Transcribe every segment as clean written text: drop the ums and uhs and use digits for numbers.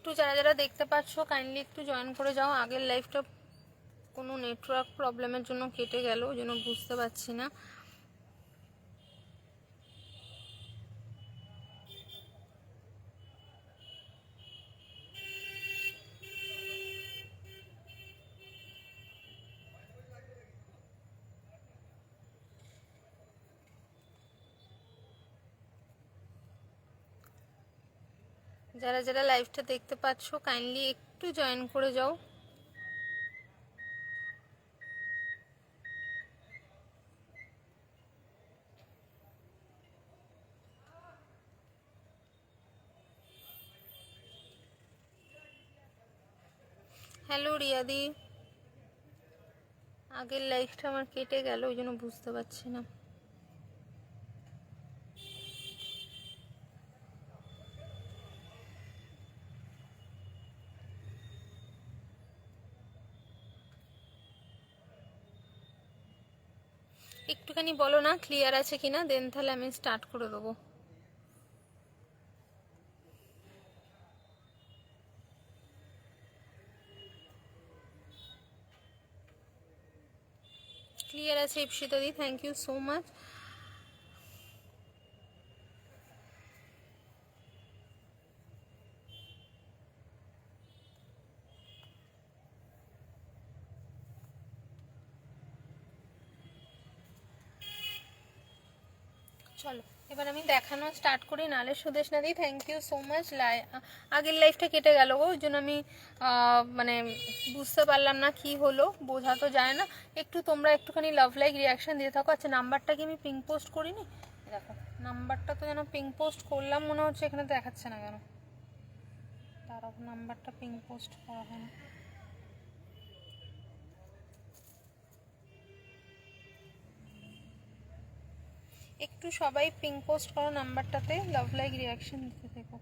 একটু যারা যারা দেখতে পাচ্ছ কাইন্ডলি একটু জয়েন করে যাও। আগের লাইভটা কোনো নেটওয়ার্ক প্রবলেমের জন্য কেটে গেল, ওই জন্য বুঝতে পারছি না। যারা যারা লাইভটা দেখতে পাচ্ছ কাইন্ডলি একটু জয়েন করে যাও। হ্যালো রিয়াদি, আগের লাইভটা আমার কেটে গেল, ওই জন্য বুঝতে পারছি না। একটুখানি বলো না ক্লিয়ার আছে কিনা, দেন তাহলে আমি স্টার্ট করে দেবো। ক্লিয়ার আছে Ipsita di, thank you so much. চলো এবার আমি দেখানো স্টার্ট করি। নালে সুদেশ নাদি, থ্যাংক ইউ সো মাচ। আগের লাইফটা কেটে গেল গো, ওই জন্য আমি মানে বুঝতে পারলাম না কি হলো, বোঝা তো যায় না। একটু তোমরা একটুখানি লাভ লাইক রিয়াকশান দিয়ে থাকো। আচ্ছা নাম্বারটা কি আমি পিং পোস্ট করিনি? দেখো নাম্বারটা তো যেন পিং পোস্ট করলাম মনে হচ্ছে, এখানে দেখাচ্ছে না কেন? তারাও নাম্বারটা পিং পোস্ট করা হয় না। একটু সবাই পিং পোস্ট করো নাম্বারটাতে, লাভ লাইক রিয়াকশন দিতে থেকো।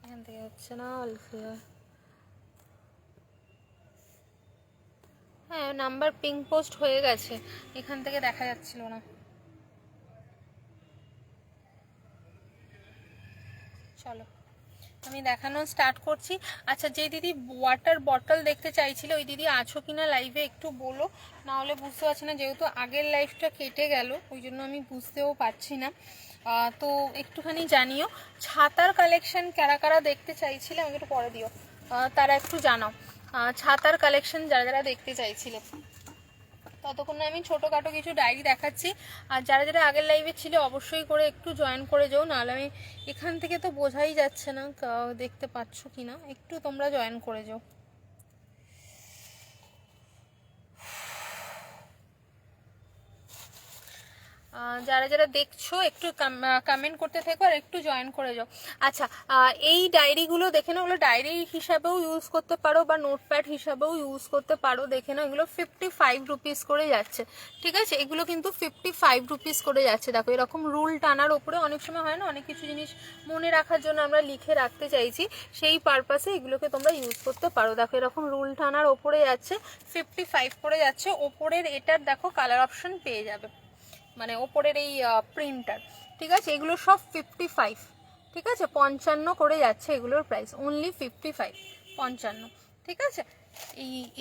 এখান থেকে হচ্ছে না অল ক্লিয়ার। হ্যাঁ নাম্বার পিং পোস্ট হয়ে গেছে, এখান থেকে দেখা যাচ্ছিল না। চলো আমি দেখানো স্টার্ট করছি। আচ্ছা যে দিদি ওয়াটার বটল দেখতে চাইছিল, ওই দিদি আছো কিনা লাইভে একটু বলো, না হলে বুঝতে পারছি না, যেহেতু আগের লাইভটা কেটে গেল ওই জন্য আমি বুঝতেও পারছি না। তো একটুখানি জানিও। ছাতার কালেকশন কারা কারা দেখতে চাইছিলে আমাকে একটু পরে দিও, তারা একটু জানাও। ছাতার কালেকশন যারা যারা দেখতে চাইছিলে। ততক্ষণে আমি ছোটোখাটো কিছু ডায়েরি দেখাচ্ছি। আর যারা যারা আগের লাইভে ছিল অবশ্যই করে একটু জয়েন করে যাও, নাহলে আমি এখান থেকে তো বোঝাই যাচ্ছে না দেখতে পাচ্ছ কি না। একটু তোমরা জয়েন করে যাও। যারা যারা দেখছো একটু কমেন্ট করতে থেকো আর একটু জয়েন করে যাও। আচ্ছা এই ডায়েরিগুলো দেখে নাও, ওগুলো ডায়েরি হিসাবেও ইউজ করতে পারো বা নোটপ্যাড হিসাবেও ইউজ করতে পারো। দেখে নাও এগুলো 55 রুপিস করে যাচ্ছে, ঠিক আছে? এগুলো কিন্তু 55 রুপিস করে যাচ্ছে। দেখো এরকম রুল টানার ওপরে অনেক সময় হয় না, অনেক কিছু জিনিস মনে রাখার জন্য আমরা লিখে রাখতে চাইছি, সেই পারপাসে এগুলোকে তোমরা ইউজ করতে পারো। দেখো এরকম রুল টানার ওপরে যাচ্ছে 55 করে যাচ্ছে। ওপরের এটার দেখো কালার অপশন পেয়ে যাবে, মানে ওপরের এই প্রিন্টার, ঠিক আছে? এগুলো সব 55, ঠিক আছে? 55 করে যাচ্ছে এগুলোর প্রাইস, অনলি 55, 55, ঠিক আছে?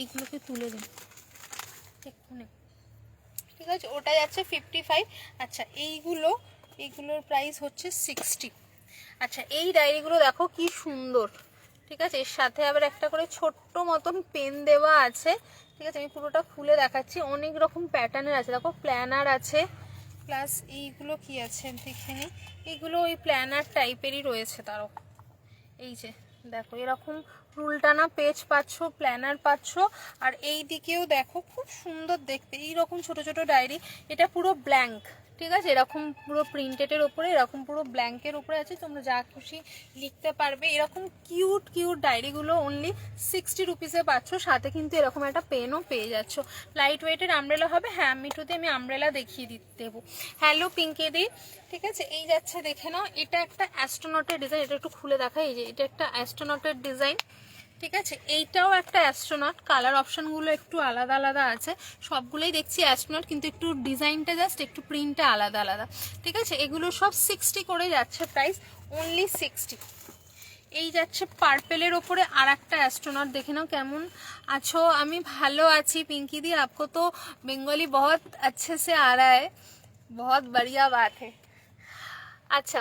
এইগুলোকে তুলে দিন এক্ষুনি, ঠিক আছে? ওটা যাচ্ছে 55। আচ্ছা এইগুলোর প্রাইস হচ্ছে 60। আচ্ছা এই ডায়েরিগুলো দেখো কি সুন্দর, ঠিক আছে? এর সাথে আবার একটা করে ছোট্ট মতন পেন দেওয়া আছে, ঠিক আছে? আমি পুরোটা খুলে দেখাচ্ছি। অনেক রকম প্যাটার্নের আছে, দেখো প্ল্যানার আছে, প্লাস এইগুলো কি আছে দেখে নিই। এইগুলো ওই প্ল্যানার টাইপেরই রয়েছে তারও। এই যে দেখো এরকম রুলটানা পেজ পাচ্ছ, প্ল্যানার পাচ্ছ। আর এই দিকেও দেখো খুব সুন্দর দেখতে এইরকম ছোট ছোট ডায়েরি। এটা পুরো ব্ল্যাঙ্ক, ঠিক আছে? এরকম পুরো প্রিন্টেডের ওপরে, এরকম পুরো ব্ল্যাঙ্কের উপরে আছে, তোমরা যা খুশি লিখতে পারবে। এরকম কিউট কিউট ডায়েরিগুলো অনলি 60 রুপিসে পাচ্ছ, সাথে কিন্তু এরকম একটা পেনও পেয়ে যাচ্ছ। লাইট ওয়েটের আমব্রেলা হবে। হ্যাঁ মিঠুতে আমি আমব্রেলা দেখিয়ে দেবো। হ্যালো পিঙ্কেদি, ঠিক আছে? এই যাচ্ছে দেখে নাও, এটা একটা অ্যাস্ট্রোনটের ডিজাইন, এটা একটু খুলে দেখাই। এই যে এটা একটা অ্যাস্ট্রোনটের ডিজাইন, ঠিক আছে, এইটাও একটা অ্যাস্ট্রোনট, কালার অপশনগুলো একটু আলাদা আলাদা আছে, সবগুলোই দেখছি অ্যাস্ট্রোনট, কিন্তু একটু ডিজাইনটা জাস্ট একটু প্রিন্টটা আলাদা আলাদা। ঠিক আছে, এগুলো সব 60 করে যাচ্ছে প্রাইস, অনলি 60। এই যাচ্ছে পার্পেলের ওপরে আর একটা অ্যাস্ট্রোনট, দেখে নাও কেমন আছো। আমি ভালো আছি পিঙ্কি দি, আপকো তো বেঙ্গলি বহুত अच्छे से आ रहा है, बहुत बढ़िया बात है। আচ্ছা,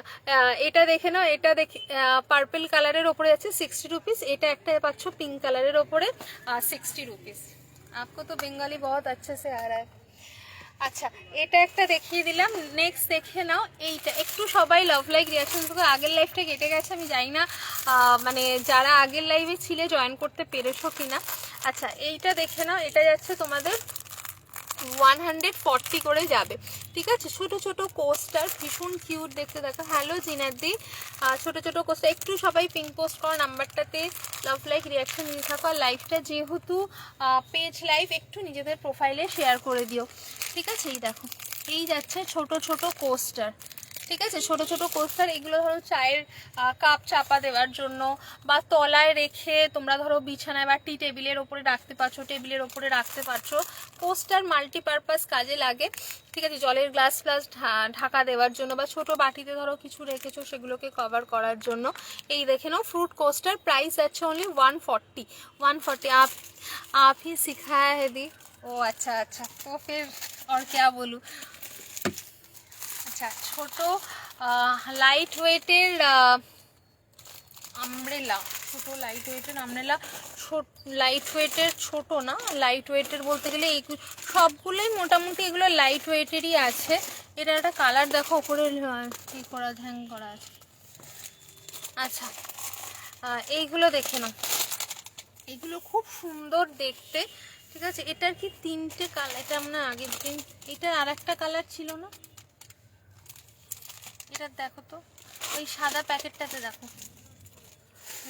এটা দেখে নাও, এটা দেখে পার্পল কালারের ওপরে আছে 60 রুপিস, এটা একটা পাচ্ছ পিঙ্ক কালারের ওপরে 60 রুপিস। আপকো তো বেঙ্গলি বহুত अच्छे से आ रहा है। আচ্ছা, এটা একটা দেখিয়ে দিলাম। নেক্সট দেখে নাও এইটা, একটু সবাই লাভ লাইক রিয়াকশন থেকে আগের লাইফটা কেটে গেছে, আমি জানি না মানে যারা আগের লাইভে ছিলে জয়েন করতে পেরেছো কিনা। আচ্ছা, এইটা দেখে নাও, এটা যাচ্ছে তোমাদের 140 করে যাবে। ঠিক আছে, ছোট ছোট কোস্টার ভীষণ কিউট দেখতে, দেখো। হ্যালো জিনাদি, ছোট ছোট কোস্টার, একটু সবাই পিঙ্ক পোস্ট করো নাম্বারটাতে, লাভ লাইক রিয়াকশন নিয়ে থাকো। আর লাইভটা যেহেতু পেজ লাইভ, একটু নিজেদের প্রোফাইলে শেয়ার করে দিও। ঠিক আছে, এই দেখো, এই যাচ্ছে ছোট ছোট কোস্টার। ঠিক আছে, ছোট ছোট কোস্টার, এগুলো ধরো চায়ের কাপ চাপা দেওয়ার জন্য, বা তলায় রেখে তোমরা ধরো বিছানায় বা টি টেবিলের ওপরে রাখতে পারছো, টেবিলের ওপরে রাখতে পারছো। কোস্টার মাল্টিপারপাস কাজে লাগে। ঠিক আছে, জলের গ্লাস ফ্লাস ঢাকা দেওয়ার জন্য, বা ছোট বাটিতে ধরো কিছু রেখেছো সেগুলোকে কভার করার জন্য। এই দেখে নাও ফ্রুট কোস্টার, প্রাইস আছে অনলি 140। आप ही सिखाया है दी। ও আচ্ছা আচ্ছা, তো ফির और क्या बोलूं। আচ্ছা, ছোট লাইট ওয়েটের আমব্রেলা, ছোট লাইট ওয়েটের আমব্রেলা, লাইট ওয়েটের ছোট না, লাইট ওয়েটের বলতে গেলে এই সবগুলোই মোটামুটি এগুলো লাইট ওয়েটেরই আছে। এটা একটা কালার দেখো ওপরে কি করা হ্যাং করা আছে। আচ্ছা, এইগুলো দেখে নাও, এগুলো খুব সুন্দর দেখতে। ঠিক আছে, এটার কি 3টে কালার, এটা আমরা আগের দিন, এটা আর একটা কালার ছিল না, এটা দেখো তো, ওই সাদা প্যাকেটটাতে দেখো,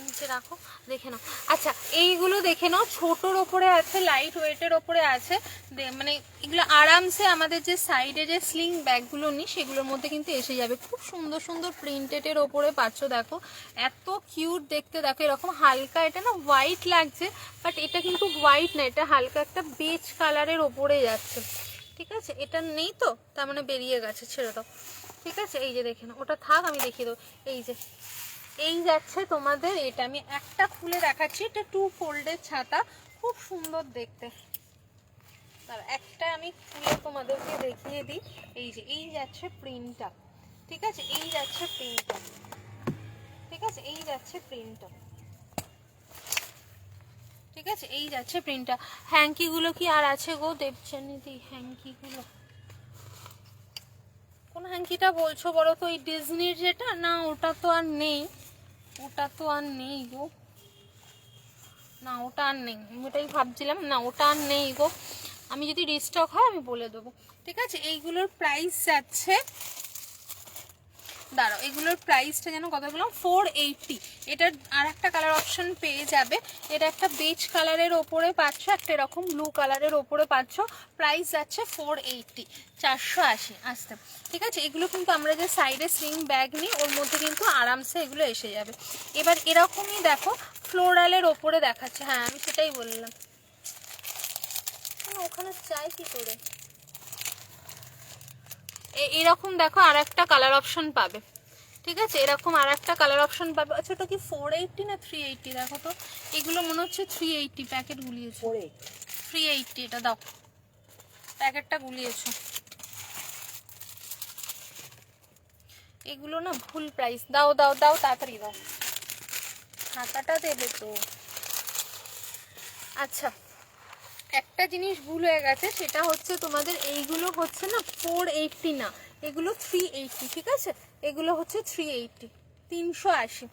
নিচে রাখো, দেখে নাও। আচ্ছা, এইগুলো দেখে নাও, ছোটোর ওপরে আছে, লাইট ওয়েটের ওপরে আছে, মানে এগুলো আরামসে আমাদের যে সাইডে যে স্লিং ব্যাগগুলো নিই সেগুলোর মধ্যে কিন্তু এসে যাবে। খুব সুন্দর সুন্দর প্রিন্টেডের ওপরে পাচ্ছ, দেখো এত কিউট দেখতে। দেখো এরকম হালকা, এটা না হোয়াইট লাগছে, বাট এটা কিন্তু হোয়াইট না, এটা হালকা একটা বেজ কালারের ওপরে যাচ্ছে। ঠিক আছে, এটা নেই তো, তার মানে বেরিয়ে গেছে, ছেড়ে দাও। ঠিক আছে, এই যে দেখে নাও, ওটা থাক, আমি দেখিয়ে দেবো। এই যে এই যাচ্ছে তোমাদের, এটা আমি একটা খুলে দেখাচ্ছি, এটা 2 ফোল্ডের ছাতা, খুব সুন্দর দেখতে। তার একটা আমি খুলে তোমাদেরকে দেখিয়ে দিই। এই যে এই যাচ্ছে প্রিন্টটা। ঠিক আছে, এই যাচ্ছে প্রিন্টটা। ঠিক আছে, এই যাচ্ছে প্রিন্টটা। ঠিক আছে, এই যাচ্ছে প্রিন্টটা। হ্যাঙ্কিগুলো কি আর আছে গো দেবচানীদি? হ্যাঙ্কিগুলো কোন হ্যাঙ্কিটা বলছো বলো তো? ওই ডিজনির যেটা না, ওটা তো আর নেই, ওটা তো আর নেই গো, না ওটা আর নেই, ওটাই ভাবছিলাম, না ওটা আর নেই গো। আমি যদি রিস্টক হয় আমি বলে দেবো। ঠিক আছে, এইগুলোর প্রাইস যাচ্ছে, দাঁড়াও, এগুলোর প্রাইসটা যেন কত বললাম, 480। এটার আর একটা কালার অপশন পেয়ে যাবে, এটা একটা বেজ কালারের ওপরে পাচ্ছ, একটা এরকম ব্লু কালারের ওপরে পাচ্ছ, প্রাইস যাচ্ছে 480, 480 আসতে। ঠিক আছে, এগুলো কিন্তু আমরা যে সাইডে স্লিং ব্যাগ নিই ওর মধ্যে কিন্তু আরামসে এগুলো এসে যাবে। এবার এরকমই দেখো ফ্লোরালের ওপরে দেখাচ্ছে, হ্যাঁ আমি সেটাই বললাম, ওখানে চাই কি করে। এরকম দেখো আর একটা কালার অপশন পাবে। ঠিক আছে, এরকম আর একটা কালার অপশন পাবে। আচ্ছা, ওটা কি 480 না 380? দেখো তো, এগুলো মনে হচ্ছে 380, প্যাকেট গুলিয়েছো 380, এটা দাও, প্যাকেটটা গুলিয়েছো। এগুলো না ভুল প্রাইস, দাও দাও দাও, তাড়াতাড়ি দাও, খাতাটা দেবে তো। আচ্ছা, একটা জিনিস ভুল হয়ে গেছে, সেটা হচ্ছে তোমাদের এইগুলো হচ্ছে না 480 না, এগুলো 380। ঠিক আছে, এগুলো হচ্ছে 380, 380।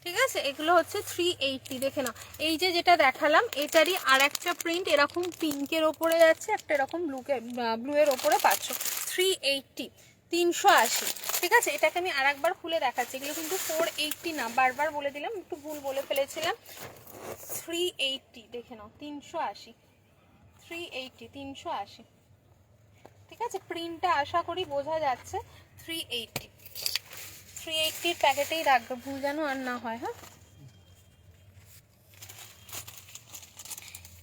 ঠিক আছে, এগুলো হচ্ছে 380, দেখে নাও। এই যে যেটা দেখালাম এটারই আর একটা প্রিন্ট এরকম পিঙ্কের ওপরে যাচ্ছে, একটা এরকম ব্লু এর ওপরে পাচ্ছ, 380, 380। ঠিক আছে, এটাকে আমি আর একবার খুলে দেখাচ্ছি, এগুলো কিন্তু 480 না, বারবার বলে দিলাম, একটু ভুল বলে ফেলেছিলাম। 380, দেখে নাও, 380, 380, 380। ঠিক আছে, প্রিন্টটা আশা করি বোঝা যাচ্ছে। 380, 380 প্যাকেটেই রাখবে, ভুল যেন আর না হয়। হ্যাঁ,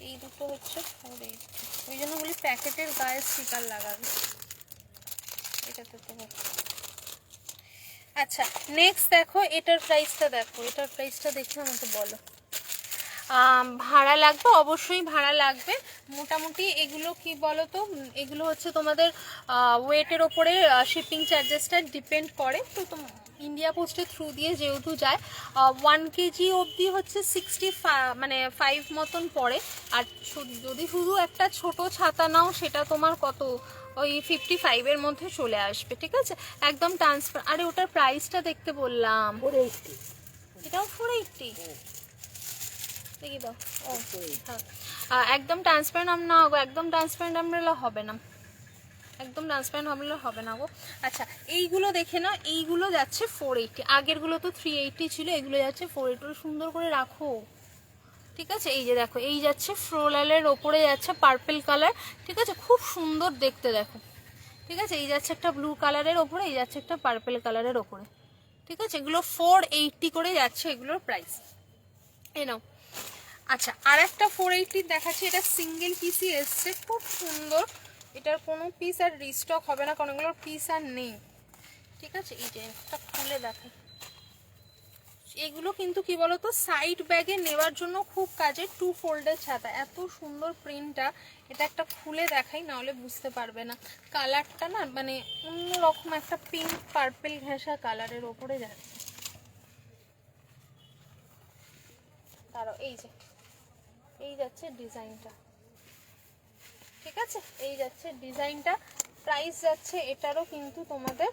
এই দুটো হচ্ছে 480, ওই জন্য বলি প্যাকেটের গায়ে স্টিকার লাগাবে, এটাতে তো। আচ্ছা নেক্সট দেখো, এটার প্রাইসটা দেখো, এটার প্রাইসটা দেখে আমাকে বলো। ভাড়া লাগবে, অবশ্যই ভাড়া লাগবে। মোটামুটি এগুলো কি বলো তো, এগুলো হচ্ছে তোমাদের ওয়েটের ওপরে শিপিং চার্জেসটা ডিপেন্ড করে। তো ইন্ডিয়া পোস্টের থ্রু দিয়ে যেহেতু যায়, 1 কেজি অবধি হচ্ছে 65 মতন পড়ে। আর যদি শুধু একটা ছোট ছাতা নাও সেটা তোমার কত, ওই 55-এর মধ্যে চলে আসবে, ঠিক আছে, একদম ট্রান্সফার। আরে ওটার প্রাইসটা দেখতে বললাম, 480। এটাও 480 দেখি দাও। ও হ্যাঁ, একদম ট্রান্সপারেন্ট না গো, একদম ট্রান্সপারেন্ট আমব্রেলা হবে না, একদম ট্রান্সপারেন্ট আমব্রেলা হবে না গো। আচ্ছা এইগুলো দেখে নাও, এইগুলো যাচ্ছে 480, আগেরগুলো তো 380 ছিল, এগুলো যাচ্ছে 480। সুন্দর করে রাখো, ঠিক আছে। এই যে দেখো, এই যাচ্ছে ফ্লোরালের ওপরে যাচ্ছে পার্পল কালার, ঠিক আছে, খুব সুন্দর দেখতে দেখো, ঠিক আছে। এই যাচ্ছে একটা ব্লু কালারের ওপরে, এই যাচ্ছে একটা পার্পল কালারের ওপরে, ঠিক আছে। এগুলো 480 করে যাচ্ছে এগুলোর প্রাইস, এই নাও। আচ্ছা আর একটা 480 দেখাচ্ছি, এটা সিঙ্গেল পিসই এসছে, খুব সুন্দর। এটার কোনো পিস আর রিস্টক হবে না, কারণ এগুলোর পিস আর নেই, ঠিক আছে। এই যে একটা খুলে দেখো, এগুলো কিন্তু কি বলতো সাইড ব্যাগে নেওয়ার জন্য খুব কাজে, 2 ফোল্ডের ছাতা, এত সুন্দর প্রিন্টটা। এটা একটা খুলে দেখাই, নাহলে বুঝতে পারবে না। কালারটা না মানে অন্যরকম একটা পিঙ্ক পার্পল ঘেঁষা কালারের ওপরে যাচ্ছে। দাঁড়াও, এই যে এই যাচ্ছে ডিজাইনটা, ঠিক আছে, এই যাচ্ছে ডিজাইনটা। প্রাইস যাচ্ছে এটারও কিন্তু তোমাদের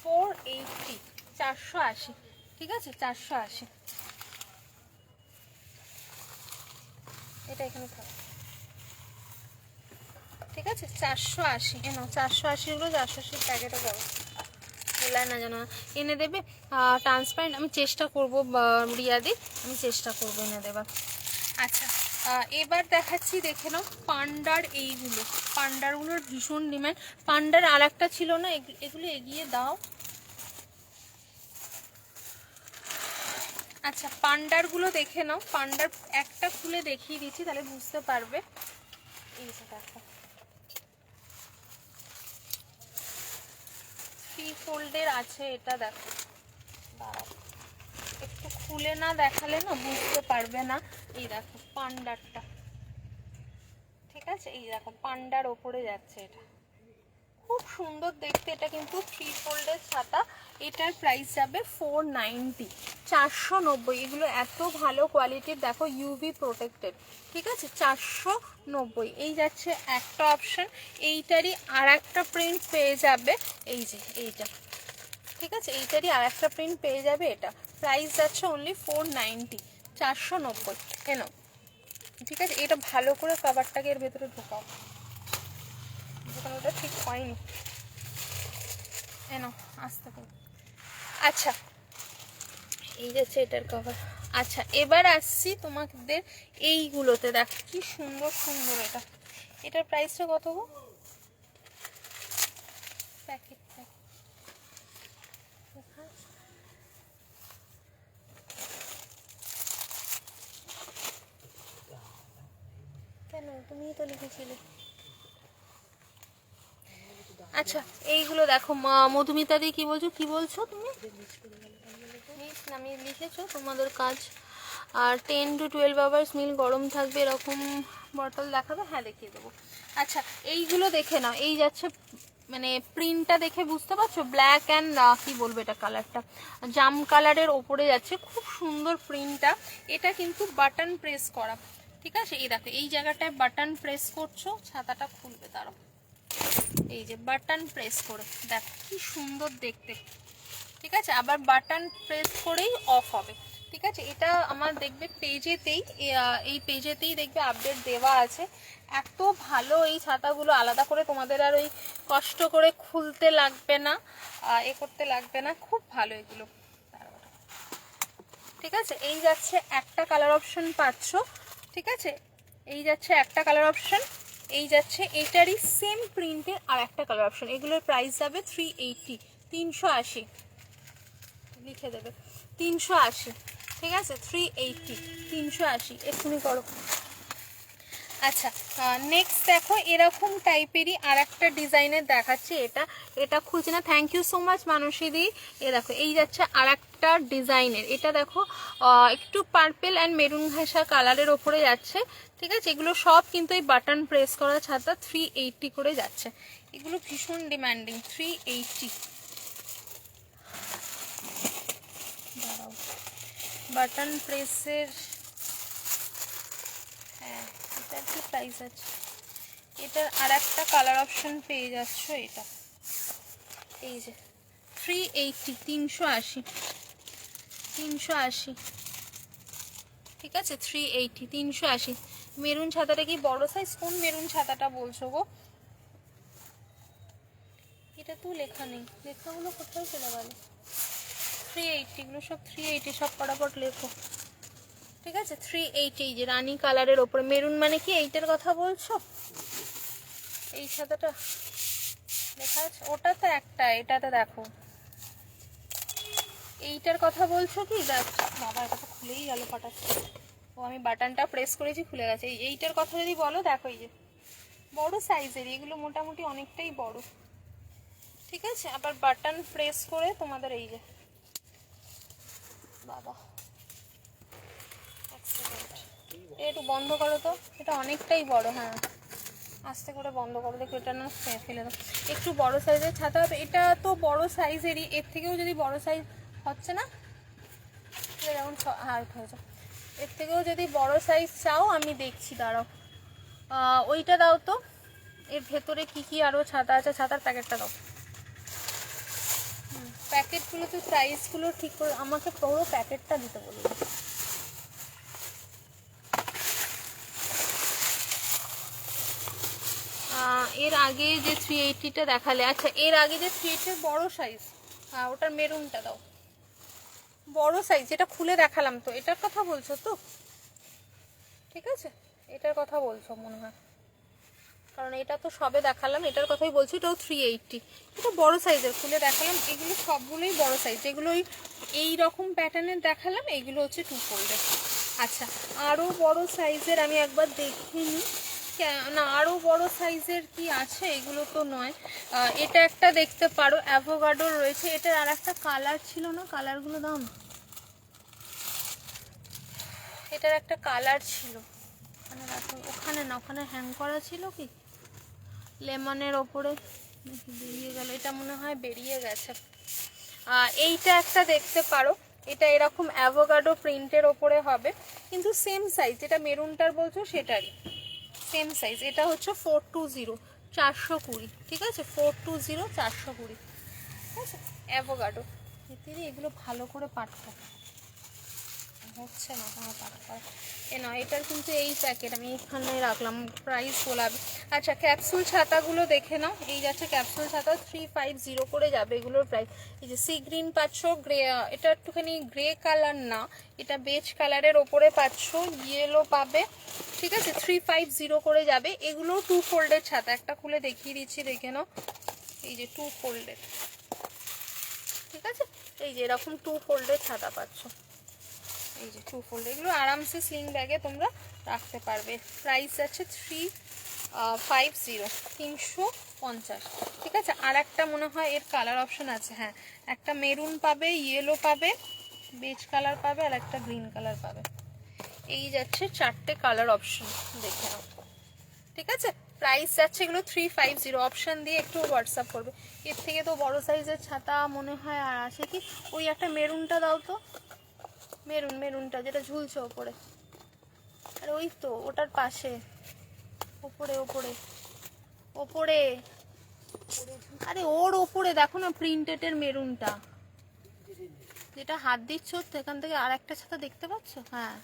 480, 480, ঠিক আছে, 480। এটা এখানে থাক, ঠিক আছে, 480। এনো 480 গুলো, 480 প্যাকেটে করো, বললাম না জানো এনে দেবে ট্রান্সপারেন্ট। আমি চেষ্টা করবো রিয়াদি, আমি চেষ্টা করবো এনে দেবার। আচ্ছা এবার দেখাচ্ছি, দেখে নাও পান্ডার এইগুলো, পান্ডারগুলোর ভীষণ ডিমান্ড। পান্ডার আর একটা ছিল না, এগুলো এগিয়ে দাও। আচ্ছা পান্ডারগুলো দেখে নাও, পান্ডার একটা খুলে দেখিয়ে দিচ্ছি, তাহলে বুঝতে পারবে। এই যে দেখো, 3 ফোল্ডের আছে এটা, দেখো দাঁড়াও, একটু খুলে না দেখালে না বুঝতে পারবে না। এই দেখো পান্ডারটা, ঠিক আছে, এই দেখো পান্ডার ওপরে যাচ্ছে, এটা খুব সুন্দর দেখতে। এটা কিন্তু 3 ফোল্ডের ছাতা, এটার প্রাইস যাবে 490, 490। এগুলো এত ভালো কোয়ালিটির, দেখো ইউভি প্রোটেক্টেড, ঠিক আছে, 490। এই যাচ্ছে একটা অপশন, এইটারই আর একটা প্রিন্ট পেয়ে যাবে, এই যে এইটা, ঠিক আছে, এইটারই আর একটা প্রিন্ট পেয়ে যাবে। এটা প্রাইস যাচ্ছে অনলি 490, 490। কেন, ঠিক আছে, এটা ভালো করে কভারটাকে এর ভেতরে ঢোকাও, ওটা ঠিক হয়নি, এনো আস্তে করে। আচ্ছা এই যাচ্ছে এটার কভার। আচ্ছা এবার আসছি তোমাদের এইগুলোতে, দেখো কি সুন্দর সুন্দর। এটার প্রাইসটা কত গো? প্যাকেট কেন, তুমিই তো লিখেছিলে। আচ্ছা এইগুলো দেখো, মধুমিতা দি কি বলছো, কি বলছো তুমি? আমি লিখেছো তোমাদের কাজ। আর 10 to 12 আওয়ার্স মিল গরম থাকবে এরকম বটল দেখাবে, হ্যাঁ দেখিয়ে দেবো। আচ্ছা এইগুলো দেখে নাও, এই যাচ্ছে মানে প্রিন্টটা দেখে বুঝতে পারছো, ব্ল্যাক অ্যান্ড কি বলবো এটা কালারটা, জাম কালারের ওপরে যাচ্ছে, খুব সুন্দর প্রিন্টটা। এটা কিন্তু বাটন প্রেস করা, ঠিক আছে। এই দেখো এই জায়গাটায় বাটন প্রেস করছো, ছাতাটা খুলবে, দাঁড়াও, এই যে বাটন প্রেস করে দেখো কি সুন্দর দেখতে, ঠিক আছে। আবার বাটন প্রেস করেই অফ হবে, ঠিক আছে। এটা আমার দেখবে পেজেতেই, এই পেজেতেই দেখবে আপডেট দেওয়া আছে। এত ভালো এই ছাতাগুলো, আলাদা করে তোমাদের আর ওই কষ্ট করে খুলতে লাগবে না, এ করতে লাগবে না, খুব ভালো এগুলো, ঠিক আছে। এই যাচ্ছে একটা কালার অপশন পাচ্ছ, ঠিক আছে, এই যাচ্ছে একটা কালার অপশন, এই যাচ্ছে এটারই সেম প্রিন্টের আর একটা কালার অপশন। এগুলোর প্রাইস যাবে 380, 380, লিখে দেবে 380, ঠিক আছে, 380, 380 এক্ষুনি করো। আচ্ছা নেক্সট দেখো এরকম টাইপেরই আর একটা ডিজাইনের দেখাচ্ছি। এটা খুলছে না, থ্যাংক ইউ সো মাচ মানসীদি। এ দেখো এই যাচ্ছে আর একটা ডিজাইনের, এটা দেখো একটু পার্পেল অ্যান্ড মেরুন ঘাসা কালারের ওপরে যাচ্ছে। ঠিক আছে, এগুলো সব কিন্তু এই বাটন প্রেস করা ছাতা 380 করে যাচ্ছে। এগুলো ভীষণ ডিমান্ডিং, 380 বাটন প্রেসের। হ্যাঁ এটার কি প্রাইস আছে, এটার আর একটা কালার অপশন পেয়ে যাচ্ছ, এটা এই যে 380, 380, 380। ঠিক আছে 380, 380। মেরুন ছাতাটা কি বড় সাইজ? কোন মেরুন ছাতাটা বলছো গো? এটা তো লেখা নেই, লেখাগুলো কোথায় চলে গেল? 380, এগুলো সব 380, সব ফটাফট লেখো। ঠিক আছে 380, এই যে রানী কালারের ওপরে মেরুন, মানে কি এইটার কথা বলছো? এই ছাতাটা লেখা আছে, ওটা তো একটা, এটাতে দেখো এইটার কথা বলছো কি? দেখ বাবা, এটা তো খুলেই গেল ফটাফট। ও আমি বাটনটা প্রেস করেছি, খুলে গেছে। এইটার কথা যদি বলো, দেখো এই যে বড় সাইজের, এগুলো মোটামুটি অনেকটাই বড়। ঠিক আছে, আবার বাটন প্রেস করে তোমাদের এই যে বাবা, একটু বন্ধ করো তো, এটা অনেকটাই বড়। হ্যাঁ আস্তে করে বন্ধ করো, দেখো এটা না ফেলে দাও। একটু বড় সাইজের ছাতা হবে, এটা তো বড় সাইজেরই, এর থেকেও যদি বড় সাইজ হচ্ছে না, যেমন হার্ট হয়েছে, এর থেকেও যদি বড় সাইজ চাও আমি দেখছি, দাঁড়াও। ওইটা দাও তো, এর ভেতরে কি কি আরও ছাতা আছে, ছাতার প্যাকেটটা দাও। প্যাকেটগুলো তো সাইজগুলো ঠিক করে আমাকে পুরো প্যাকেটটা দিতে বলবো। এর আগে যে 380টা দেখালে, আচ্ছা এর আগে যে 380 বড় সাইজ, হ্যাঁ ওটার মেরুনটা দাও, বড় সাইজ যেটা খুলে দেখালাম, তো এটার কথা বলছো তো? ঠিক আছে এটার কথা বলছো মনে হয়, কারণ এটা তো সবে দেখালাম, এটার কথাই বলছি। এটাও 380, এটা বড় সাইজের খুলে দেখালাম। এগুলো সবগুলোই বড় সাইজ, যেগুলো এই রকম প্যাটার্নের দেখালাম এগুলো হচ্ছে 2 ফোল্ডের। আচ্ছা আরও বড় সাইজের আমি একবার দেখিনি, না আরও বড় সাইজের কি আছে? এগুলো তো নয়। এটা একটা দেখতে পারো, অ্যাভোকাডো রয়েছে। এটার আর একটা কালার ছিল না, কালারগুলো দাও না। এটার একটা কালার ছিল, ওখানে না, ওখানে হ্যাং করা ছিল কি লেমনের ওপরে, বেরিয়ে গেল, এটা মনে হয় বেরিয়ে গেছে। এইটা একটা দেখতে পারো, এটা এরকম অ্যাভোকাডো প্রিন্টের ওপরে হবে, কিন্তু সেম সাইজ, যেটা মেরুনটার বলছো সেটারই সেম সাইজ। এটা হচ্ছে 420, 420। ঠিক আছে 420, 420। ঠিক আছে অ্যাভোকাডো। এগুলো ভালো করে পাঠ করো, হচ্ছে না আমার পাঠ করা। এ নয়, এটার কিন্তু এই প্যাকেট আমি এখানে রাখলাম, প্রাইস বলাবে। আচ্ছা ক্যাপসুল ছাতাগুলো দেখে নাও, এই যাচ্ছে ক্যাপসুল ছাতা 350 করে যাবে এগুলোর প্রাইস। এই যে সি গ্রিন পাচ্ছ, গ্রে, এটা একটুখানি গ্রে কালার না, এটা বেজ কালারের ওপরে পাচ্ছ, ইয়েলো পাবে। ঠিক আছে 350 করে যাবে। এগুলো 2 ফোল্ডের ছাতা, একটা খুলে দেখিয়ে দিচ্ছি, দেখে নাও। এই যে 2 ফোল্ডের, ঠিক আছে এই যে এরকম 2 ফোল্ডের ছাতা পাচ্ছ, এই যে 2 ফোল্ড। এগুলো আরামসে স্লিং ব্যাগে তোমরা রাখতে পারবে। প্রাইস আছে 350, 350। ঠিক আছে আর একটা মনে হয় এর কালার অপশন আছে, হ্যাঁ একটা মেরুন পাবে, ইয়েলো পাবে, বেজ কালার পাবে, আর একটা গ্রিন কালার পাবে। এই যাচ্ছে 4টে কালার অপশন, দেখে নাও। ঠিক আছে প্রাইস যাচ্ছে এগুলো 350, অপশন দিয়ে একটু হোয়াটসঅ্যাপ করবে। এর থেকে তো বড় সাইজের ছাতা মনে হয় আর আসে কি, ওই একটা মেরুনটা দাও তো, মেরুনটা যেটা ঝুলছে ওপরে, আর ওই তো ওটার পাশে, ওপরে ওপরে ওপরে, আরে ওর ওপরে দেখো না প্রিন্টেডের মেরুনটা, যেটা হাত দিচ্ছ সেখান থেকে আর একটা ছাতা দেখতে পাচ্ছ। হ্যাঁ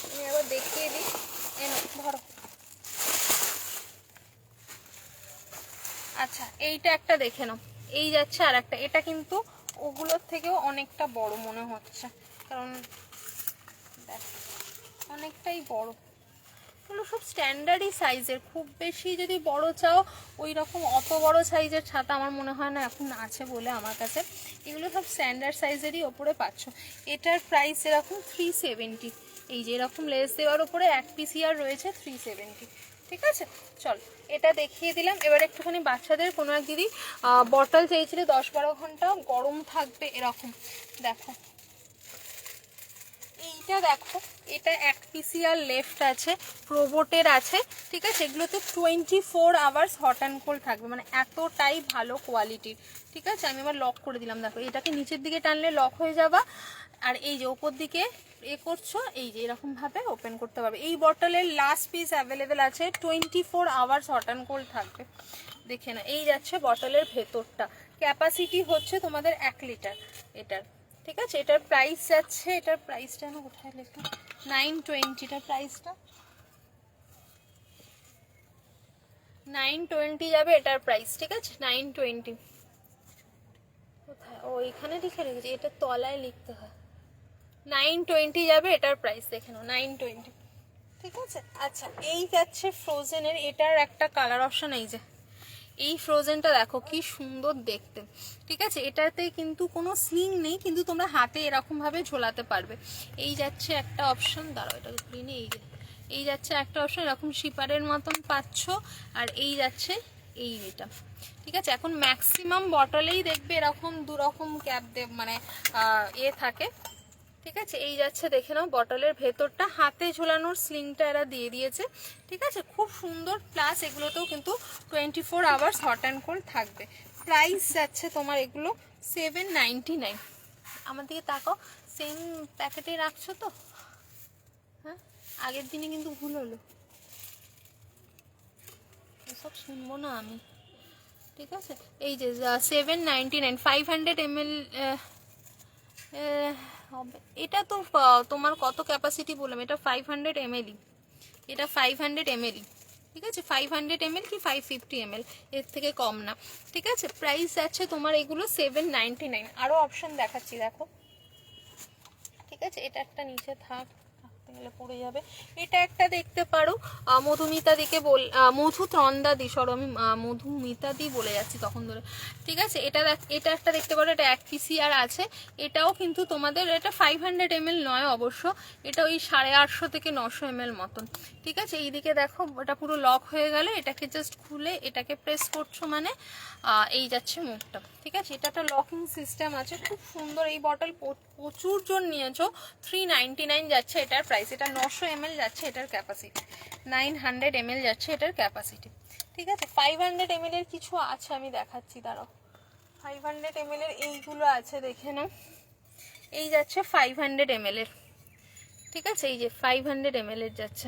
আমি আবার দেখিয়ে দিই, এনো ধরো। আচ্ছা এইটা একটা দেখে নাও, এই যাচ্ছে আর একটা, এটা কিন্তু ওগুলোর থেকেও অনেকটা বড় মনে হচ্ছে, কারণ দেখ অনেকটাই বড়। এগুলো সব স্ট্যান্ডার্ডই সাইজের, খুব বেশি যদি বড় চাও ওই রকম অত বড় সাইজের ছাতা আমার মনে হয় না এখন আছে বলে আমার কাছে। এগুলো সব স্ট্যান্ডার্ড সাইজেরই ওপরে পাচ্ছ। এটার প্রাইস এরকম 370। এই যে এরকম লেস দেওয়ার ওপরে এক পিস ইয়ার রয়েছে 370। ঠিক আছে, চল এটা দেখিয়ে দিলাম। এবার একটুখানি বাচ্চাদের কোনো এক দিদি বটল চেয়েছিল 10-12 ঘন্টা গরম থাকবে এরকম, দেখো এইটা দেখো, এটা এক পিসিআর লেফট আছে, প্রোবোটের আছে। ঠিক আছে, এগুলো তো 24 আওয়ার্স হট অ্যান্ড কোল্ড থাকবে, মানে এতটাই ভালো কোয়ালিটির। ঠিক আছে, আমি আবার লক করে দিলাম, দেখো এটাকে নিচের দিকে টানলে লক হয়ে যাবা, আর এই যে ওপর দিকে করছো এই যে এরকম ভাবে ওপেন করতে পারবে। এই বটলের লাস্ট পিস অ্যাভেলেবেল আছে, 24 আওয়ার্স হট অ্যান্ড কোল্ড থাকবে। দেখে না, এই যাচ্ছে বটলের ভেতরটা, ক্যাপাসিটি হচ্ছে তোমাদের 1 লিটার এটার। ঠিক আছে, এটার প্রাইস যাচ্ছে, এটার প্রাইসটা না কোথায় লেখা, 920। এটার প্রাইসটা 920 যাবে এটার প্রাইস। ঠিক আছে, 920। কোথায়, ও এখানে লিখে রেখেছি, এটার তলায় লিখতে হয়। 920 যাবে এটার প্রাইস, দেখে নাও 920। ঠিক আছে, আচ্ছা এই যাচ্ছে ফ্রোজেনের, এটার একটা কালার অপশন, এই যে এই ফ্রোজেনটা দেখো কি সুন্দর দেখতে। ঠিক আছে, এটাতে কিন্তু কোনো স্লিং নেই, কিন্তু তোমরা হাতে এরকম ভাবে ঝোলাতে পারবে। এই যাচ্ছে একটা অপশন, দাঁড়াও এটাকে ক্লিনে, এই যাচ্ছে একটা অপশন, এরকম শিপারের মতন পাচ্ছ, আর এই যাচ্ছে এটা। ঠিক আছে, এখন ম্যাক্সিমাম বটলেই দেখবে এরকম দুরকম ক্যাপ মানে থাকে। ঠিক আছে, এই যাচ্ছে দেখে নাও বটলের ভেতরটা, হাতে ঝোলানোর স্লিংটা এরা দিয়ে দিয়েছে। ঠিক আছে, খুব সুন্দর, প্লাস এগুলোতেও কিন্তু 24 আওয়ার্স হট অ্যান্ড কোল্ড থাকবে। প্রাইস যাচ্ছে তোমার এগুলো 799। আমার দিকে তাকাও, সেম প্যাকেটে রাখছো তো? হ্যাঁ, আগের দিনে কিন্তু ভুল হলো, এসব শুনবো না আমি। ঠিক আছে, এই যে 799, 500 ml হবে। এটা তো তোমার কত ক্যাপাসিটি বললাম, এটা 500 ml, এটা 500 ml। ঠিক আছে, 500 ml কি 550 ml, এর থেকে কম না। ঠিক আছে, প্রাইস আছে তোমার এগুলো 799। আরো অপশন দেখাচ্ছি দেখো। ঠিক আছে, এটা একটা নিচে থাকতে গেলে পড়ে যাবে। এটা একটা দেখতে পারো, মধুমিতা দিকে মধুত্রন্দাদি, সরো আমি মধুমিতাদি বলে যাচ্ছি তখন ধরে। ঠিক আছে, এটা একটা দেখতে পারো, এটা 1 পিসিআর আছে। এটাও কিন্তু তোমাদের, এটা 500 ml নয় অবশ্য, এটা ওই 850 থেকে 900 ml মতন। ঠিক আছে, এইদিকে দেখো এটা পুরো লক হয়ে গেলে এটাকে জাস্ট খুলে এটাকে প্রেস করছো, মানে এই যাচ্ছে মুখটা। ঠিক আছে, এটা একটা লকিং সিস্টেম আছে, খুব সুন্দর। এই বটল প্রচুর জন নিয়েছো, 399 যাচ্ছে এটার প্রাইস। এটা 900 ml যাচ্ছে এটার ক্যাপাসিটি, 900 ml যাচ্ছে এটার ক্যাপাসিটি। ঠিক আছে, 500 ml এর কিছু আছে, আমি দেখাচ্ছি দাঁড়াও। 500 ml এর এইগুলো আছে, দেখে নাও। এই যাচ্ছে 500 ml এর। ঠিক আছে, এই যে 500 ml এর যাচ্ছে,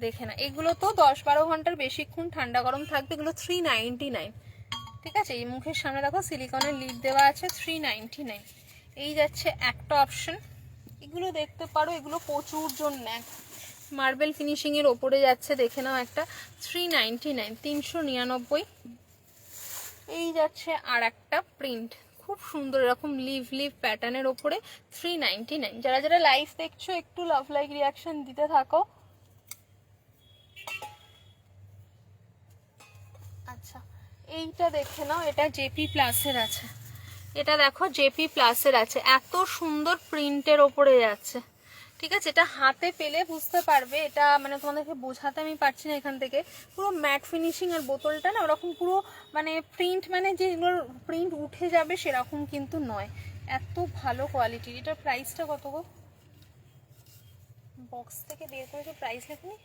দেখে না। এগুলো তো 10-12 ঘন্টার বেশিক্ষণ ঠান্ডা গরম থাকবে, এগুলো 399। ঠিক আছে, এই মুখের সামনে দেখো সিলিকনের লিড দেওয়া আছে, 399। এই যাচ্ছে একটা অপশন, এগুলো দেখতে পারো, এগুলো প্রচুর জন নেয়, মার্বেল ফিনিশিং এর ওপরে যাচ্ছে, দেখে নাও একটা, 399, 399। এই যাচ্ছে আর একটা প্রিন্ট, খুব সুন্দর, এরকম লিভ প্যাটার্নের ওপরে, 399। যারা যারা লাইভ দেখছো একটু লাভ লাইক রিয়াকশন দিতে থাকো। আচ্ছা, এইটা দেখে নাও, এটা জেপি প্লাসের আছে, এটা দেখো জেপি প্লাসের আছে, এত সুন্দর প্রিন্টের ওপরে যাচ্ছে। ঠিক আছে, এটা হাতে পেলে বুঝতে পারবে, এটা মানে তোমাদেরকে বোঝাতে আমি পারছি না এখান থেকে, পুরো ম্যাট ফিনিশিং। আর বোতলটা না ওরকম পুরো মানে প্রিন্ট, মানে যেগুলোর প্রিন্ট উঠে যাবে সেরকম কিন্তু নয়, এত ভালো কোয়ালিটির। এটার প্রাইসটা কত গো, বক্স থেকে বের করেছে, প্রাইস লেখনি।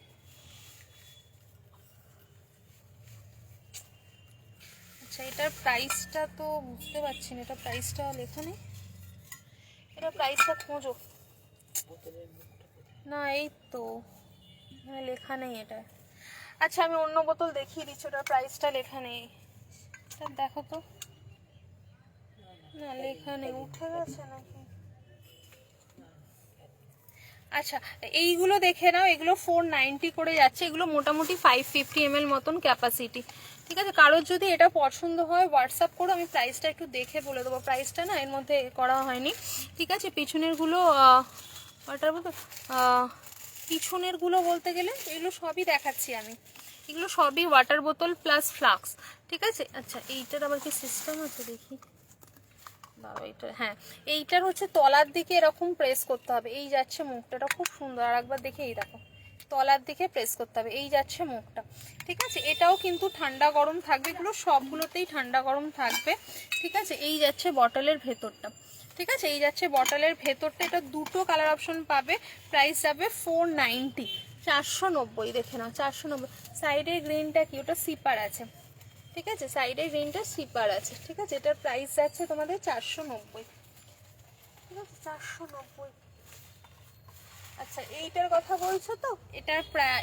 আচ্ছা, এটার প্রাইসটা তো বুঝতে পারছি না, এটার প্রাইসটা লেখা নেই, এটার প্রাইসটা খোঁজো না, এই তো লেখা নেই এটা। আচ্ছা, আমি অন্য বোতল দেখিয়ে দিচ্ছি, ওটার প্রাইসটা লেখা নেই, এটা দেখো তো। না লেখা নেই, উঠে গেছে নাকি। আচ্ছা, এইগুলো দেখে নাও, এগুলো 490 করে যাচ্ছে, এগুলো মোটামুটি 550 ml মতন ক্যাপাসিটি। ঠিক আছে, কারোর যদি এটা পছন্দ হয় হোয়াটসঅ্যাপ করো, আমি প্রাইসটা একটু দেখে বলে দেবো, প্রাইসটা না এর মধ্যে করা হয়নি। ঠিক আছে, পিছনেরগুলো ওয়াটার বোতল পিছনের গুলো বলতে গেলে এগুলো সবই দেখাচ্ছি আমি, এগুলো সবই ওয়াটার বোতল প্লাস ফ্লাক্স, ঠিক আছে। আচ্ছা এইটার আবার কি সিস্টেম আছে দেখি বাবা, এটা হ্যাঁ, এইটার হচ্ছে তলার দিকে এরকম প্রেস করতে হবে, এই যাচ্ছে মুখটা, এটা খুব সুন্দর, আর একবার দেখে এই দেখো তলার দিকে প্রেস করতে হবে, এই যাচ্ছে মুখটা, ঠিক আছে। এটাও কিন্তু ঠান্ডা গরম থাকবে, এগুলো সবগুলোতেই ঠান্ডা গরম থাকবে, ঠিক আছে। এই যাচ্ছে বটলের ভেতরটা, ঠিক আছে, এই যাচ্ছে বটলের ভেতরটা, এটা দুটো কালার অপশন পাবে, প্রাইস যাবে 490, 490, দেখে নাও 490। সাইডের গ্রিনটা কি, ওটা সিপার আছে, ঠিক আছে, সাইডের গ্রিনটা সিপার আছে, ঠিক আছে। এটার প্রাইস যাচ্ছে তোমাদের 490, ঠিক আছে, 490। আচ্ছা এইটার কথা বলছো তো,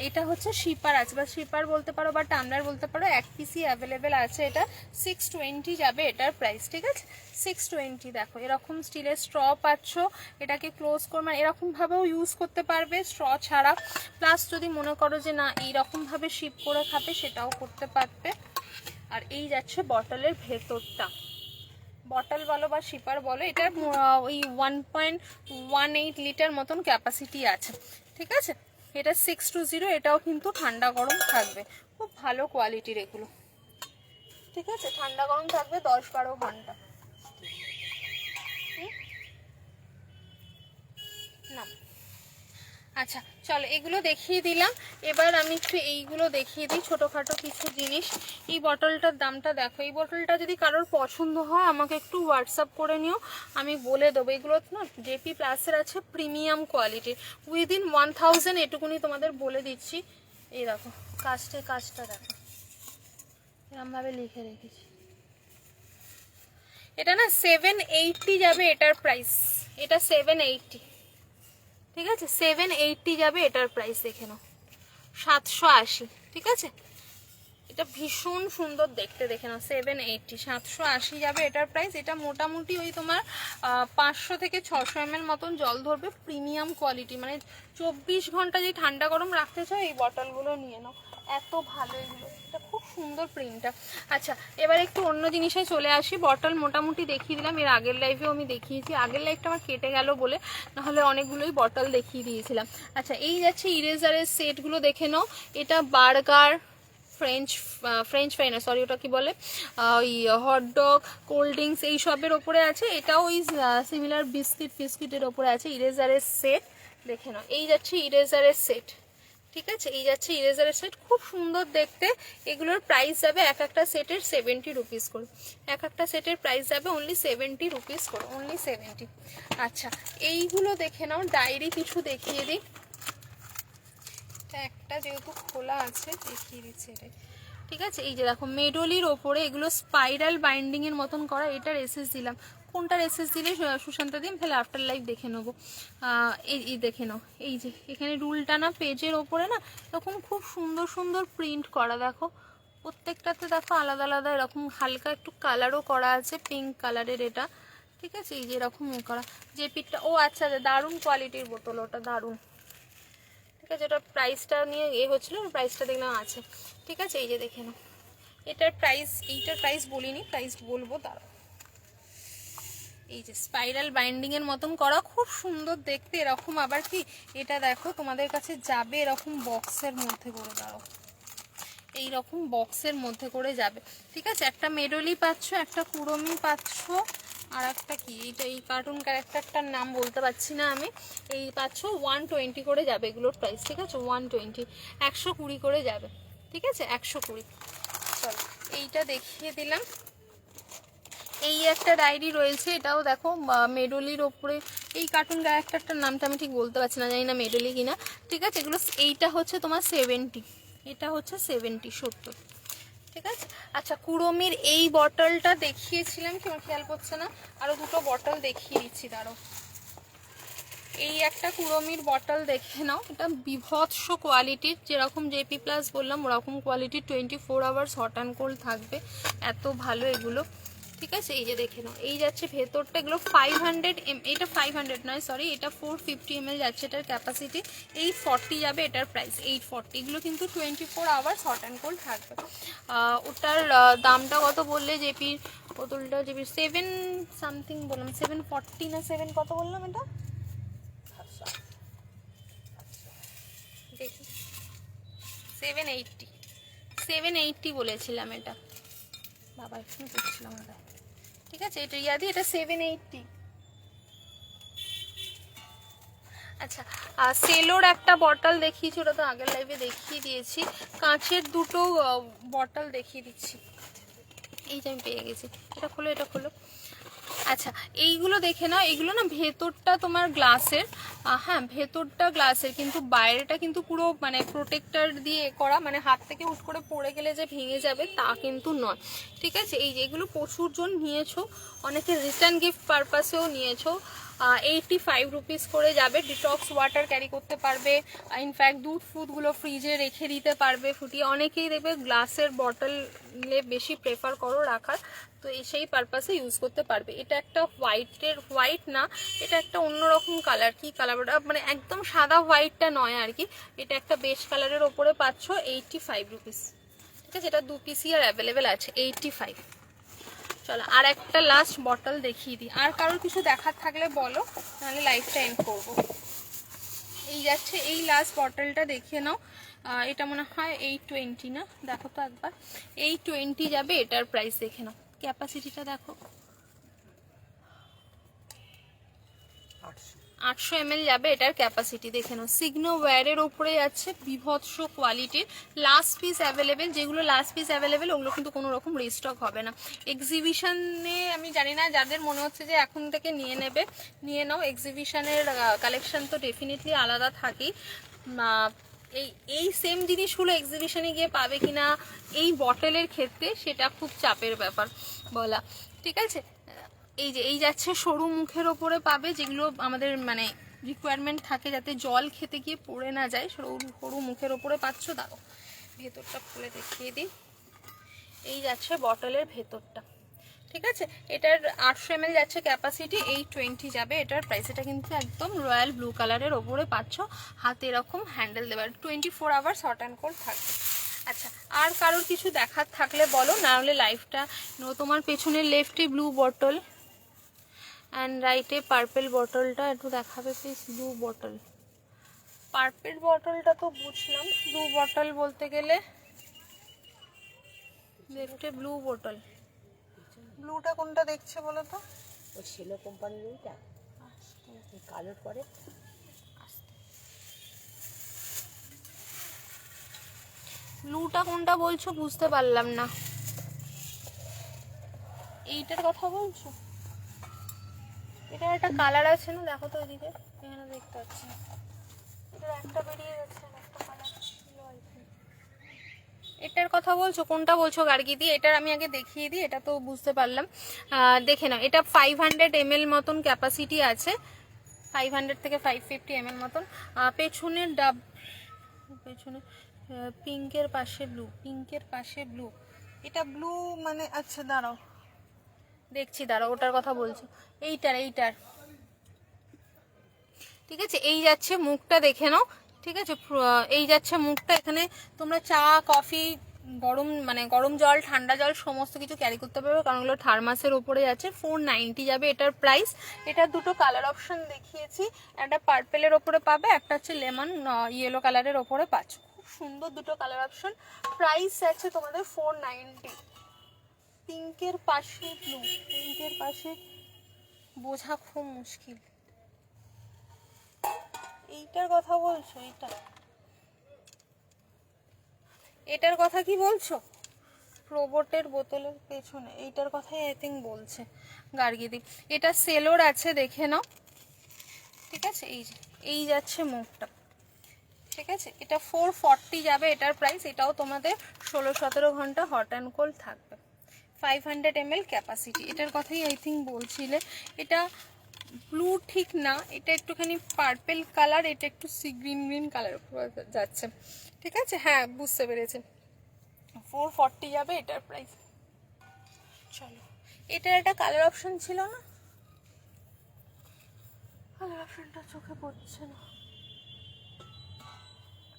এটা হচ্ছে শিপার আছে, বা শিপার বলতে পারো বা টামলার বলতে পারো, এক পিসি অ্যাভেলেবেল আছে, এটা 620 যাবে এটার প্রাইস, ঠিক আছে, 620। দেখো এরকম স্টিলের স্ট্র পাচ্ছ, এটাকে ক্লোজ করে মানে এরকম ভাবেও ইউজ করতে পারবে স্ট্র ছাড়া, প্লাস যদি মনে করো যে না এইরকম ভাবে শিপ করে খাবে সেটাও করতে পারবে। আর এই যাচ্ছে বটলের ভেতরটা, বটল বলো বা শিপার বলো, এটার ওই 1.18 লিটার মতন ক্যাপাসিটি আছে, ঠিক আছে। এটা 620, এটাও কিন্তু ঠান্ডা গরম থাকবে, খুব ভালো কোয়ালিটির এগুলো, ঠিক আছে, ঠান্ডা গরম থাকবে 10-12 ঘন্টা। না আচ্ছা চলো এগুলো দেখিয়ে দিলাম, এবার আমি একটু এইগুলো দেখিয়ে দিই ছোটোখাটো কিছু জিনিস। এই বটলটার দামটা দেখো, এই বটলটা যদি কারোর পছন্দ হয় আমাকে একটু হোয়াটসঅ্যাপ করে নিও, আমি বলে দেবো। এগুলো না জেপি প্লাসের আছে, প্রিমিয়াম কোয়ালিটির, উইদিন 1000, এটুকুনি তোমাদের বলে দিচ্ছি। এই দেখো কাজটা দেখো এরমভাবে লিখে রেখেছি, এটা না 780 যাবে এটার প্রাইস, এটা 780, ঠিক আছে, 780 যাবে এটার প্রাইস, দেখে নাও 780, ঠিক আছে। এটা ভীষণ সুন্দর দেখতে, দেখে নাও 780, 780 যাবে এটার প্রাইস। এটা মোটামুটি ওই তোমার 500 থেকে 600 ml মতন জল ধরবে, প্রিমিয়াম কোয়ালিটি, মানে 24 ঘন্টা যদি ঠান্ডা গরম রাখতে চাও এই বটলগুলো নিয়ে নাও, এত ভালো এগুলো, এটা খুব সুন্দর প্রিন্টটা। আচ্ছা এবার একটু অন্য জিনিসে চলে আসি, বটল মোটামুটি দেখিয়ে দিলাম, এর আগের লাইভেও আমি দেখিয়েছি, আগের লাইভটা আমার কেটে গেল বলে, নাহলে অনেকগুলোই বটল দেখিয়ে দিয়েছিলাম। আচ্ছা এই যাচ্ছে ইরেজারের সেটগুলো, দেখে নাও, এটা বার্গার, ফ্রেঞ্চ ফ্রাই না সরি, ওটা কি বলে, ওই হটডগ, কোল্ড ড্রিঙ্কস এইসবের ওপরে আছে, এটাও ওই সিমিলার বিস্কিটের ওপরে আছে। ইরেজারের সেট দেখে নাও, এই যাচ্ছে ইরেজারের সেট, ঠিক আছে, এই যাচ্ছে ইরেজারের সেট, খুব সুন্দর দেখতে। এগুলোর প্রাইস যাবে এক একটা সেটের 70 রুপিস করে, এক একটা সেটের প্রাইস যাবে অনলি 70 রুপিস করে, অনলি 70। আচ্ছা এইগুলো দেখে নাও, ডায়েরি কিছু দেখিয়ে দিই, একটা যেহেতু খোলা আছে দেখিয়ে দিচ্ছি এটা, ঠিক আছে। এই যে দেখো মেডোলির ওপরে এগুলো স্পাইরাল বাইন্ডিং এর মতন করা, এটার এসএস দিলাম, কোনটার এসএস দিলে সুশান্তা দিন তাহলে আফটার লাইভ দেখে নেবো। এই দেখে নাও, এই যে এখানে রুলটা না পেজের ওপরে না তখন খুব সুন্দর সুন্দর প্রিন্ট করা, দেখো প্রত্যেকটাতে দেখো আলাদা আলাদা এরকম হালকা একটু কালারও করা আছে, পিঙ্ক কালারের এটা, ঠিক আছে। এই যে এরকম করা জেপিটা, ও আচ্ছা দারুণ কোয়ালিটির বোতল, ওটা দারুণ, ঠিক আছে। ওটার প্রাইসটা নিয়ে হচ্ছিল, প্রাইসটা দেখলাম আছে, ঠিক আছে। এই যে দেখে নাও, এইটার প্রাইস বলিনি, প্রাইস বলবো দাঁড়াও। এই যে স্পাইরাল বাইন্ডিং এর মতন করা, খুব সুন্দর দেখতে, এরকম আবার কি এটা দেখো তোমাদের কাছে যাবে এরকম বক্সের মধ্যে করে, দাঁড়াও এইরকম বক্সের মধ্যে করে যাবে, ঠিক আছে। একটা মেডলি পাচ্ছ, একটা কুড়মি পাচ্ছ, আর একটা কি এইটা, এই কার্টুন ক্যারেক্টারটার নাম বলতে পারছি না আমি, এই পাচ্ছ 120 করে যাবে এগুলোর প্রাইস, ঠিক আছে, 120, 120 করে যাবে, ঠিক আছে, 120। চলো এইটা দেখিয়ে দিলাম। এই একটা ডায়েরি রয়েছে, এটাও দেখো মেডলির ওপরে, এই কার্টুন ক্যারেক্টারটার নামটা আমি ঠিক বলতে পারছি না, জানি না মেডলি কিনা, ঠিক আছে। এগুলো এইটা হচ্ছে তোমার 70, এটা হচ্ছে 70, ঠিক আছে। আচ্ছা কুড়মির এই বটলটা দেখিয়েছিলাম কি আমার খেয়াল করছে না, আরো দুটো বটল দেখিয়ে দিচ্ছি দাঁড়ো। এই একটা কুড়মির বটল দেখে নাও, এটা বিভৎস কোয়ালিটির, যেরকম জেপি প্লাস বললাম ওরকম কোয়ালিটির, 24 আওয়ার্স হট অ্যান্ড কোল্ড থাকবে, এত ভালো এগুলো, ঠিক আছে। এই যে দেখে নাও, এই যাচ্ছে ভেতরটা, এগুলো 500 এটা 500 নয় সরি, এটা 450 ml যাচ্ছে এটার ক্যাপাসিটি, 840 যাবে এটার প্রাইস, 840। এগুলো কিন্তু 24 আওয়ার্স হট অ্যান্ড কোল্ড থাকবে। ওটার দামটা কত বললে জেপির বোতলটা, জেপির 7 সামথিং বললাম, 740 না 7 কত বললাম, এটা দেখি 780, 780 বলেছিলাম এটা, বাবা এখানে করছিলাম আমরা, ঠিক আছে এটা ইয়াদি, এটা 780। আচ্ছা, আর সেলোর একটা বটল দেখিয়েছি, ওটা তো আগের লাইভে দেখিয়ে দিয়েছি। কাঁচের দুটো বটল দেখিয়ে দিচ্ছি, এই যে আমি পেয়ে গেছি, এটা খোলো, এটা খোলো। আচ্ছা, এইগুলো দেখে নাও, এইগুলো না ভেতরটা তোমার গ্লাসের, হ্যাঁ ভেতরটা গ্লাসের, কিন্তু বাইরেটা কিন্তু পুরো মানে প্রোটেক্টর দিয়ে করা, মানে হাত থেকে হুট করে পড়ে গেলে যে ভেঙে যাবে তা কিন্তু নয়, ঠিক আছে। এই যে এগুলো প্রচুর জন নিয়েছো, অনেকে রিটার্ন গিফট পারপাসেও নিয়েছো। 85 রুপিস করে যাবে। ডিটক্স ওয়াটার ক্যারি করতে পারবে, ইনফ্যাক্ট দুধ ফুডগুলো ফ্রিজে রেখে দিতে পারবে ফুটিয়ে। অনেকেই দেখবে গ্লাসের বটলে বেশি প্রেফার করো রাখার, তো সেই পারপাসে ইউজ করতে পারবে। এটা একটা হোয়াইট না, এটা একটা অন্যরকম কালার, কি কালার ওটা, মানে একদম সাদা হোয়াইটটা নয় আর কি, এটা একটা বেশ কালারের ওপরে পাচ্ছ 85 রুপিস, ঠিক আছে। এটা 2 পিসই আর অ্যাভেলেবেল আছে 85। চলো আর একটা লাস্ট বটল দেখিয়ে দিই, আর কারোর কিছু দেখার থাকলে বলো, নাহলে লাইফটা এন্ড করবো। এই যাচ্ছে, এই লাস্ট বটলটা দেখে নাও, এটা মনে হয় 820 না, দেখো তো একবার, 820 যাবে এটার প্রাইস, দেখে নাও ক্যাপাসিটিটা দেখো, 800 ml যাবে এটার ক্যাপাসিটি, দেখে নাও। সিগনো ওয়্যারের ওপরে যাচ্ছে, বিভৎস কোয়ালিটির, লাস্ট পিস অ্যাভেলেবেল, যেগুলো লাস্ট পিস অ্যাভেলেবেল ওগুলো কিন্তু কোনো রকম রিস্টক হবে না। এক্সিবিশনে আমি জানি না, যাদের মনে হচ্ছে যে এখন থেকে নিয়ে নেবে নিয়ে নাও, এক্সিবিশনের কালেকশন তো ডেফিনেটলি আলাদা থাকেই। এই সেম জিনিসগুলো এক্সিবিশনে গিয়ে পাবে কিনা এই বটলের ক্ষেত্রে সেটা খুব চাপের ব্যাপার বলা, ঠিক আছে। এই যে এই যাচ্ছে সরু মুখের ওপরে পাবে, যেগুলো আমাদের মানে রিকোয়ারমেন্ট থাকে যাতে জল খেতে গিয়ে পড়ে না যায়, সরু মুখের ওপরে পাচ্ছ। দাও ভেতরটা খুলে দেখিয়ে দিই, এই যাচ্ছে বটলের ভেতরটা, ঠিক আছে। এটার 800 ml যাচ্ছে ক্যাপাসিটি, 820 যাবে এটার প্রাইস। এটা কিন্তু একদম রয়্যাল ব্লু কালারের ওপরে পাচ্ছ, হাতে এরকম হ্যান্ডেল দেবার, 24 আওয়ার্স হট অ্যান্ড কোল্ড থাকবে। আচ্ছা, আর কারোর কিছু দেখার থাকলে বলো, না হলে লাইফটা তোমার পেছনের লেফটে ব্লু বটল অ্যান্ড রাইটে পার্পেল বটলটা একটু দেখাবে প্লিজ। ব্লু বটল, পার্পেল বটলটা তো বুঝলাম, ব্লু বটল বলতে গেলে লেফটে ব্লু বটল, ব্লুটা কোনটা দেখছে বলো তো? ওই সেলো কোম্পানির ওইটা কালোর পরে, ব্লুটা কোনটা বলছো বুঝতে পারলাম না, এইটার কথা বলছো? এটা একটা কালার আছে না, দেখো তো ওইদিকে, এখানে দেখতে পাচ্ছি এটার একটা বেরিয়ে গেছে, একটা কালার ছিল আই থিংক। এটার কথা বলছো, কোনটা বলছো গার্গিদি? এটার আমি আগে দেখিয়ে দিই, এটা তো বুঝতে পারলাম। দেখে নাও, এটা 500 ml মতন ক্যাপাসিটি আছে, 500 থেকে 550 ml মতন। পেছনের পেছনে পিঙ্কের পাশে ব্লু, পিঙ্কের পাশে ব্লু, এটা ব্লু মানে, আচ্ছা দাঁড়াও দেখছি, দাঁড়াও ওটার কথা বলছো, এইটার, ঠিক আছে। এই যাচ্ছে মুখটা, দেখে নাও, ঠিক আছে। এই যাচ্ছে মুখটা, এখানে তোমরা চা কফি গরম জল ঠান্ডা জল সমস্ত কিছু ক্যারি করতে পারবে, কারণ ওগুলো থার্মাসের ওপরে যাচ্ছে। 490 যাবে এটার প্রাইস। এটার দুটো কালার অপশন দেখিয়েছি, একটা পার্পেলের ওপরে পাবে, একটা হচ্ছে লেমন ইয়েলো কালারের ওপরে পাচ্ছ, খুব সুন্দর দুটো কালার অপশন। প্রাইস আছে তোমাদের 490। পিঙ্কের পাশে ব্লু, পিঙ্কের পাশে বোঝা খুব মুশকিল, এইটার কথা বলছো? এটার কথা কি বলছো? রোবটের বোতলের পেছনে এইটার কথাই আই থিঙ্ক বলছে গার্গিদি। এটা সেলোর আছে, দেখে নাও, ঠিক আছে। এই যাচ্ছে মুখটা, ঠিক আছে। এটা 440 যাবে এটার প্রাইস। এটাও তোমাদের 16-17 ঘন্টা হট অ্যান্ড কোল্ড থাকবে, 500 ml ক্যাপাসিটি। এটার কথাই আই থিঙ্ক বলছিলে। এটা ব্লু ঠিক না, এটা একটুখানি পার্পেল কালার, এটা একটু সি গ্রিন কালার যাচ্ছে, ঠিক আছে। হ্যাঁ বুঝতে পেরেছি, 440 যাবে এটার প্রাইস। চলো, এটার একটা কালার অপশন ছিল না, কালার অপশনটা চোখে পড়ছে না।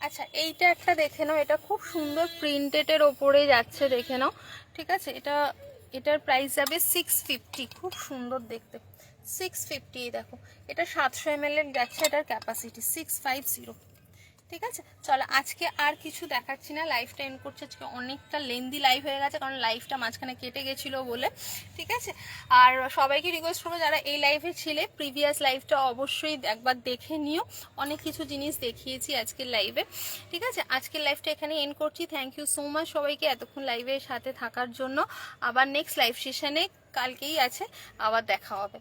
আচ্ছা, এইটা একটা দেখে নাও, এটা খুব সুন্দর প্রিন্টেডের ওপরে যাচ্ছে, দেখে নাও, ঠিক আছে। এটার প্রাইস যাবে 650, খুব সুন্দর দেখতে, 650। দেখো এটা 700 ml এর যাচ্ছে, এটার ক্যাপাসিটি 650, ঠিক আছে, চলো আজকে আর কিছু দেখাচ্ছি না, লাইভটা এন্ড করছি। আজকে অনেকটা লেন্দি লাইভ হয়ে গেছে, কারণ লাইভটা মাঝখানে কেটে গেছিলো বলে। ঠিক আছে, আর সবাইকে রিকোয়েস্ট করবো যারা এই লাইভে ছিলে প্রিভিয়াস লাইভটা অবশ্যই একবার দেখে নিও, অনেক কিছু জিনিস দেখিয়েছি আজকের লাইভে। ঠিক আছে, আজকের লাইভটা এখানে এন্ড করছি। থ্যাংক ইউ সো মাচ সবাইকে এতক্ষণ লাইভের সাথে থাকার জন্য। আবার নেক্সট লাইভ সেশনে কালকেই আছে, আবার দেখা হবে।